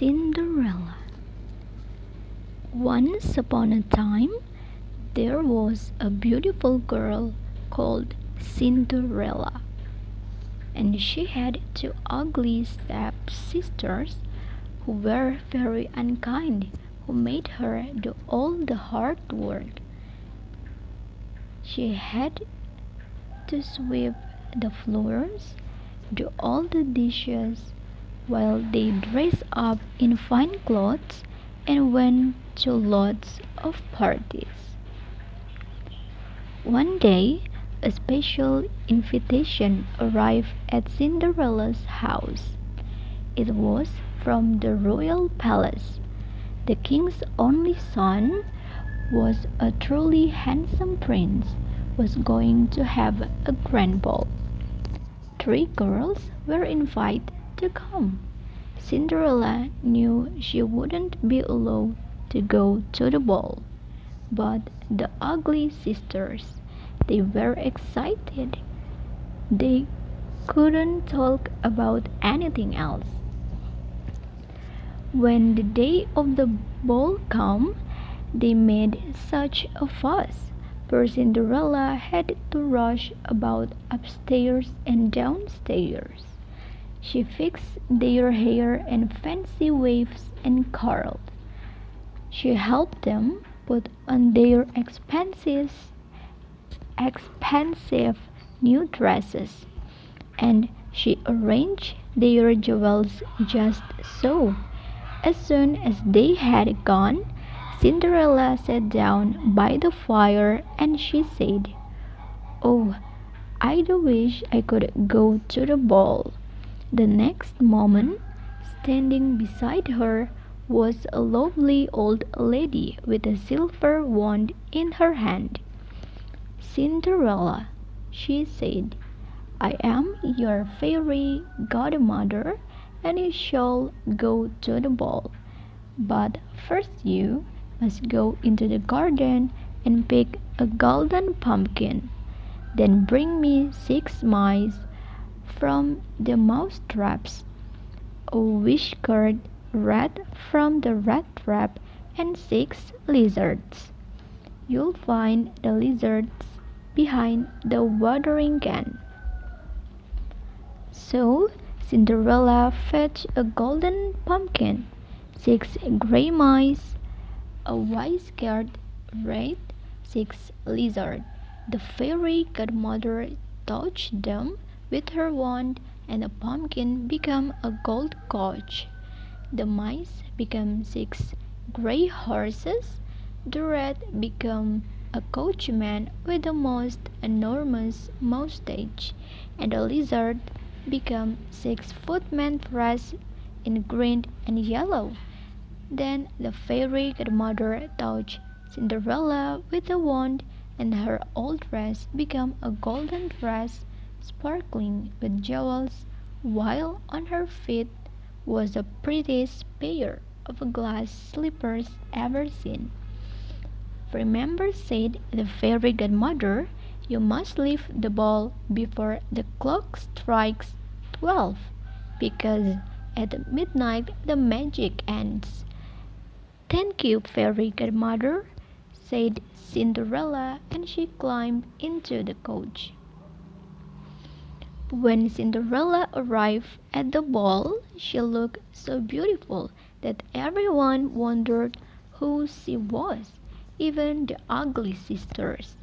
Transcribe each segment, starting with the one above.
Cinderella. Once upon a time, there was a beautiful girl called Cinderella, and she had two ugly step-sisters who were very unkind, who made her do all the hard work. She had to sweep the floors, do all the dishes, while they dressed up in fine clothes and went to lots of parties. One day, a special invitation arrived at Cinderella's house. It was from the royal palace. The king's only son was a truly handsome prince, was going to have a grand ball. Three girls were invited to come. Cinderella knew she wouldn't be allowed to go to the ball, but the ugly sisters, they were excited. They couldn't talk about anything else. When the day of the ball came, they made such a fuss, for Cinderella had to rush about upstairs and downstairs. She fixed their hair in fancy waves and curls. She helped them put on their expensive new dresses, and she arranged their jewels just so. As soon as they had gone, Cinderella sat down by the fire and she said, "Oh, I do wish I could go to the ball." The next moment, standing beside her, was a lovely old lady with a silver wand in her hand. "Cinderella," she said, "I am your fairy godmother, and you shall go to the ball. But first you must go into the garden and pick a golden pumpkin. Then bring me 6 mice from the mouse traps, a whiskered rat from the rat trap, and 6 lizards. You'll find the lizards behind the watering can." So Cinderella fetched a golden pumpkin, 6 gray mice, a wise-haired rat, 6 lizards. The fairy godmother touched them with her wand, and the pumpkin became a gold coach. The mice became 6 gray horses. The rat became a coachman with the most enormous moustache, and the lizard became 6 footmen dressed in green and yellow. Then the fairy godmother touched Cinderella with a wand, and her old dress became a golden dress sparkling with jewels, while on her feet was the prettiest pair of glass slippers ever seen. "Remember," said the fairy godmother, "you must leave the ball before the clock strikes 12, because at midnight the magic ends." "Thank you, fairy godmother," said Cinderella, and she climbed into the coach. When Cinderella arrived at the ball, she looked so beautiful that everyone wondered who she was, even the ugly sisters.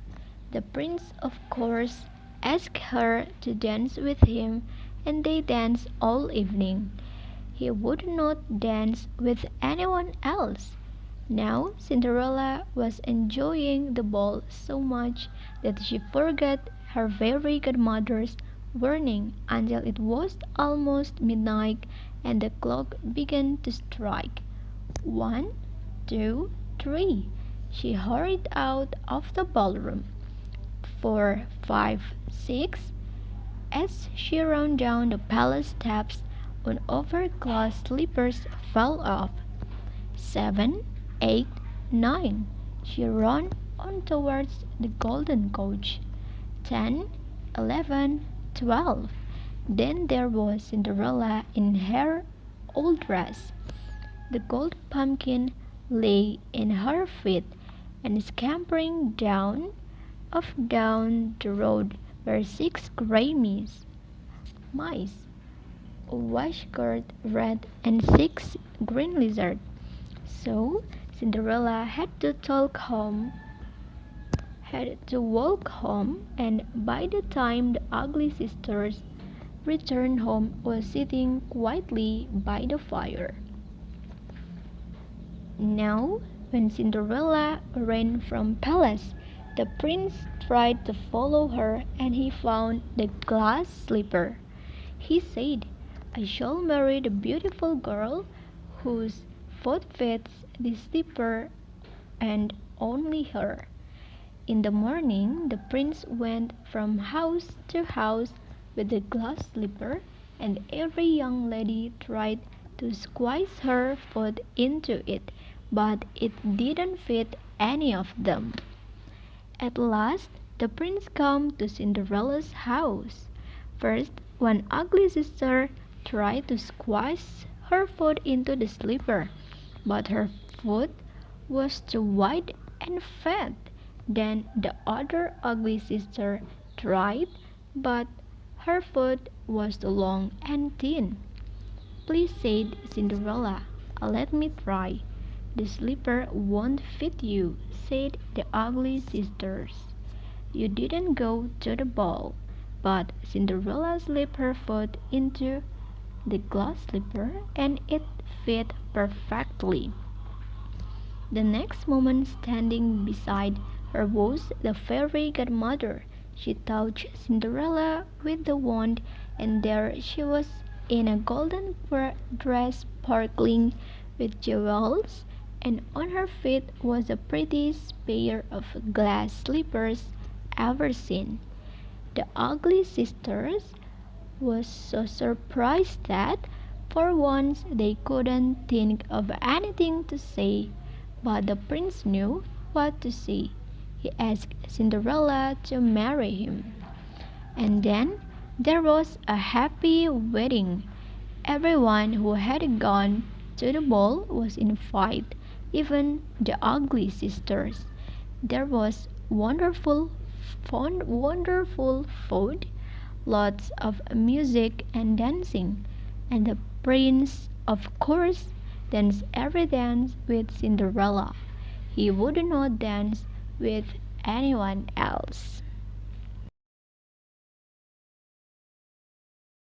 The prince, of course, asked her to dance with him, and they danced all evening. He would not dance with anyone else. Now Cinderella was enjoying the ball so much that she forgot her fairy godmother's warning until it was almost midnight and the clock began to strike. 1, 2, 3. She hurried out of the ballroom. 4, 5, 6. As she ran down the palace steps, one of her glass slippers fell off. 7, 8, 9. She ran on towards the golden coach. 10, 11, 12. Then there was Cinderella in her old dress. The gold pumpkin lay in her feet, and scampering down the road were six gray mice, a washguard rat, and six green lizards. So Cinderella had to walk home, and by the time the ugly sisters returned home was sitting quietly by the fire. Now, when Cinderella ran from palace, the prince tried to follow her, and he found the glass slipper. He said, "I shall marry the beautiful girl whose foot fits this slipper, and only her." In the morning the prince went from house to house with the glass slipper, and every young lady tried to squeeze her foot into it, but it didn't fit any of them. At last the prince came to Cinderella's house. First, one ugly sister tried to squeeze her foot into the slipper, but her foot was too wide and fat. Then the other ugly sister tried, but her foot was too long and thin. "Please," said Cinderella, "let me try." "The slipper won't fit you," said the ugly sisters. "You didn't go to the ball." But Cinderella slipped her foot into the glass slipper, and it fit perfectly. The next moment, standing beside her was the fairy godmother. She touched Cinderella with the wand, and there she was in a golden dress sparkling with jewels, and on her feet was the prettiest pair of glass slippers ever seen. The ugly sisters was so surprised that for once they couldn't think of anything to say, but the prince knew what to say. He asked Cinderella to marry him. And then there was a happy wedding. Everyone who had gone to the ball was invited, even the ugly sisters. There was wonderful food, lots of music and dancing, and the prince, of course, danced every dance with Cinderella. He would not dance with anyone else.